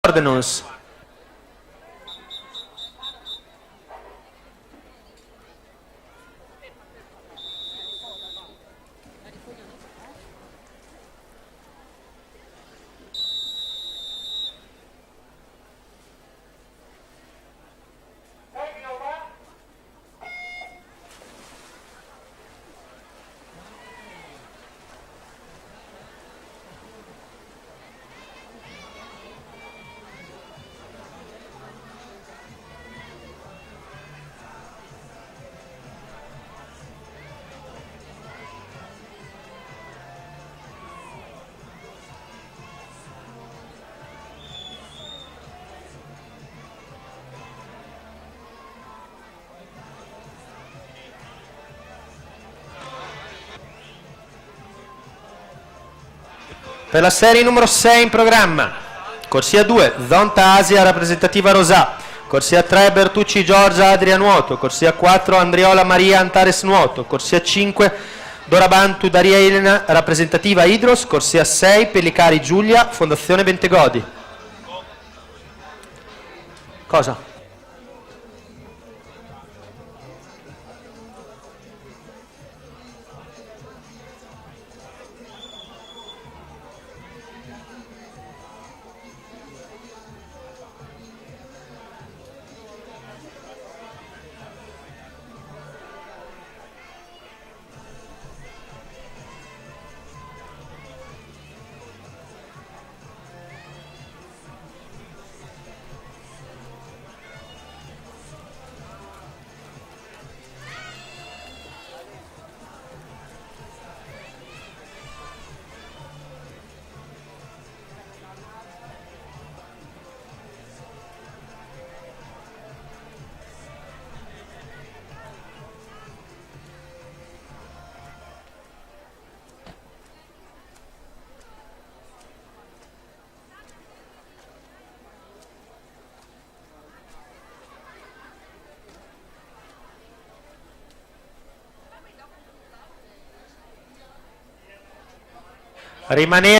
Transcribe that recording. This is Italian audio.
Pordenons. Per la serie numero 6 in programma, corsia 2, Zonta Asia rappresentativa Rosà, corsia 3, Bertucci Giorgia Adria Nuoto, corsia 4, Andriola Maria Antares Nuoto, corsia 5, Dorabantu Daria Elena rappresentativa Idros, corsia 6, Pellicari Giulia, Fondazione Bentegodi. Cosa? Rimanere